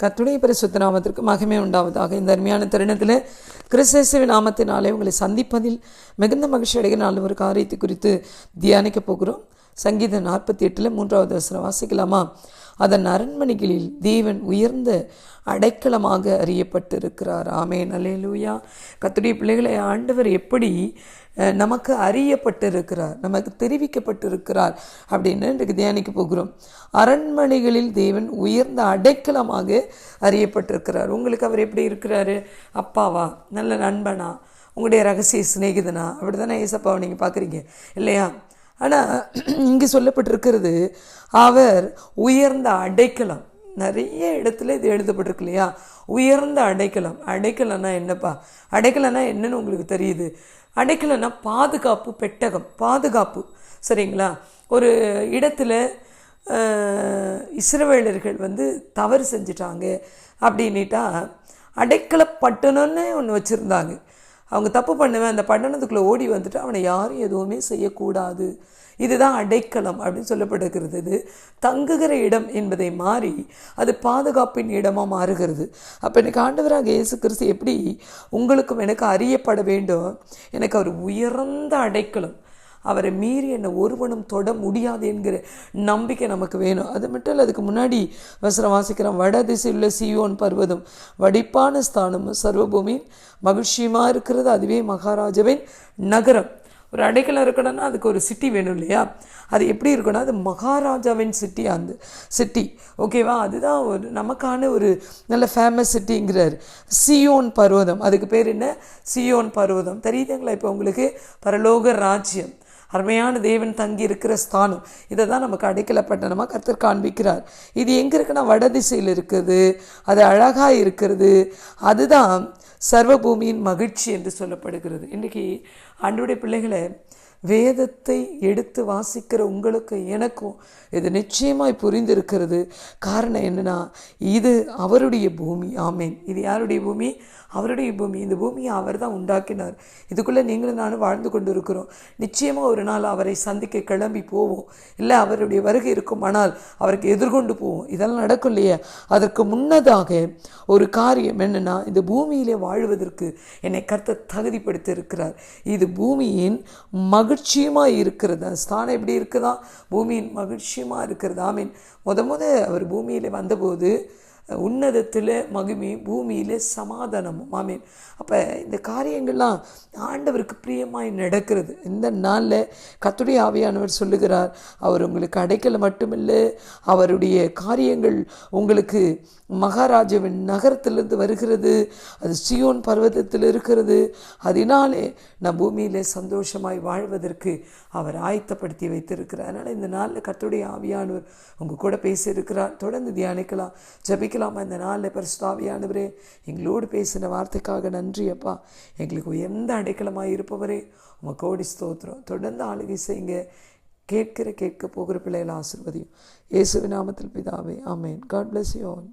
கர்த்தருடைய பரிசுத்த நாமத்திற்கு மகிமை உண்டாவதாக. இந்த அருமையான தருணத்தில் கிறிஸ்து நாமத்தினாலே உங்களை சந்திப்பதில் மிகுந்த மகிழ்ச்சி அடைகிற நாள் ஒரு காரியத்தை குறித்து தியானிக்க போகிறோம். சங்கீதம் 48 3வது வசனம் வாசிக்கலாமா? அதன் அரண்மனைகளில் தேவன் உயர்ந்த அடைக்கலமாக அறியப்பட்டிருக்கிறார். ஆமென், அல்லேலூயா. கர்த்தருடைய பிள்ளைகளை ஆண்டவர் எப்படி நமக்கு அறியப்பட்டிருக்கிறார், நமக்கு தெரிவிக்கப்பட்டிருக்கிறார் அப்படின்னு இன்றைக்கு தியானிக்க போகிறோம். அரண்மனைகளில் தேவன் உயர்ந்த அடைக்கலமாக அறியப்பட்டிருக்கிறார். உங்களுக்கு அவர் எப்படி இருக்கிறாரு? அப்பாவா, நல்ல நண்பனா, உங்களுடைய ரகசிய சிநேகிதனா? அப்படி தானே ஏசப்பாவை நீங்கள் பார்க்குறீங்க இல்லையா? ஆனால் இங்கே சொல்லப்பட்டிருக்கிறது அவர் உயர்ந்த அடைக்கலம். நிறைய இடத்துல இது எழுதப்பட்டிருக்கு இல்லையா? உயர்ந்த அடைக்கலம். அடைக்கலன்னா என்னப்பா? அடைக்கலன்னா என்னன்னு உங்களுக்கு தெரியுது? அடைக்கலன்னா பாதுகாப்பு, பெட்டகம், பாதுகாப்பு. சரிங்களா? ஒரு இடத்துல இஸ்ரவேலர்கள் தவறு செஞ்சிட்டாங்க அப்படின்னிட்டா அடைக்கல பட்டணம்னு ஒன்று வச்சுருந்தாங்க. அவங்க தப்பு பண்ணுவேன், அந்த பட்டணத்துக்குள்ளே ஓடி வந்துட்டு அவனை யாரும் எதுவுமே செய்யக்கூடாது. இதுதான் அடைக்கலம் அப்படின்னு சொல்லப்பட்டிருக்கிறது. இது தங்குகிற இடம் என்பதை மாறி அது பாதுகாப்பின் இடமாக மாறுகிறது. அப்போ எனக்கு ஆண்டவராக இயேசு கிறிஸ்து எப்படி உங்களுக்கும் எனக்கு அறியப்பட வேண்டும்? எனக்கு அவர் உயர்ந்த அடைக்கலம், அவரை மீறி என்னை ஒருவனும் தொட முடியாது என்கிற நம்பிக்கை நமக்கு வேணும். அது மட்டும் இல்லை, அதுக்கு முன்னாடி வசனம் வாசிக்கிறோம். வட திசையில் உள்ள சீயோன் பர்வதம் வடிப்பான ஸ்தானம், சர்வபூமியின் மகிழ்ச்சியுமாக இருக்கிறது, அதுவே மகாராஜாவின் நகரம். ஒரு அடைக்கலம் இருக்கணும்னா அதுக்கு ஒரு சிட்டி வேணும் இல்லையா? அது எப்படி இருக்கணும்? அது மகாராஜாவின் சிட்டி, அந்த சிட்டி. ஓகேவா? அதுதான் ஒரு நமக்கான ஒரு நல்ல ஃபேமஸ் சிட்டிங்கிறார். சீயோன் பர்வதம், அதுக்கு பேர் என்ன? சீயோன் பர்வதம். தெரியுதுங்களா? இப்போ உங்களுக்கு பரலோக ராஜ்யம், அருமையான தேவன் தங்கி இருக்கிற ஸ்தானம், இதை தான் நமக்கு அடைக்கலப்பட்டனமாக கர்த்தர் காண்பிக்கிறார். இது எங்கே இருக்குன்னா வடதிசையில் இருக்குது, அது அழகாக இருக்கிறது, அதுதான் சர்வபூமியின் மகிழ்ச்சி என்று சொல்லப்படுகிறது. இன்றைக்கி ஆண்டவருடைய பிள்ளைகளை, வேதத்தை எடுத்து வாசிக்கிற உங்களுக்கு எனக்கும் இது நிச்சயமாய் புரிந்திருக்கிறது. காரணம் என்னன்னா, இது அவருடைய பூமி. ஆமேன். இது யாருடைய பூமி? அவருடைய பூமி. இந்த பூமியை அவர் தான் உண்டாக்கினார். இதுக்குள்ளே நீங்களும் நானும் வாழ்ந்து கொண்டு இருக்கிறோம். நிச்சயமாக ஒரு நாள் அவரை சந்திக்க கிளம்பி போவோம், இல்லை அவருடைய வருகை இருக்கும், ஆனால் அவருக்கு எதிர்கொண்டு போவோம். இதெல்லாம் நடக்கும் இல்லையா? அதற்கு முன்னதாக ஒரு காரியம் என்னென்னா, இந்த பூமியிலே வாழ்வதற்கு என்னை கர்த்தர் தகுதிப்படுத்தி இருக்கிறார். இது பூமியின் மகிழ்ச்சியுமாக இருக்கிறது. அந்த ஸ்தானம் எப்படி இருக்குதா? பூமியின் மகிழ்ச்சியுமாக இருக்கிறது. ஆமீன். முத அவர் பூமியில் வந்தபோது உன்னதத்தில் மகிமை, பூமியில் சமாதானமும். ஆமீன். அப்போ இந்த காரியங்கள்லாம் ஆண்டவருக்கு பிரியமாய் நடக்கிறது. இந்த நாளில் கர்த்தருடைய ஆவியானவர் சொல்லுகிறார், அவர் உங்களுக்கு அடைக்கல மட்டுமில்லை, அவருடைய காரியங்கள் உங்களுக்கு மகாராஜாவின் நகரத்திலிருந்து வருகிறது, அது சீயோன் பர்வதத்தில் இருக்கிறது. அதனாலே நான் பூமியிலே சந்தோஷமாய் வாழ்வதற்கு அவர் ஆயத்தப்படுத்தி வைத்திருக்கிறார். அதனால் இந்த நாளில் கர்த்தருடைய ஆவியானவர் உங்கள் கூட பேசியிருக்கிறார். தொடர்ந்து தியானிக்கலாம், ஜபிக்கலாமா? இந்த நாளில் பரிசுத்த ஆவியானவரே, எங்களோடு பேசின வார்த்தைக்காக நன்றி அப்பா. எங்களுக்கு எந்த அடைக்கலமாக இருப்பவரே, உங்கள் கோடி ஸ்தோத்திரம். தொடர்ந்து ஆளுகை செய்யுங்க. கேட்க போகிற பிள்ளைகளை ஆசீர்வதியும். இயேசுவின் நாமத்தில் பிதாவே, ஆமென். God bless you all.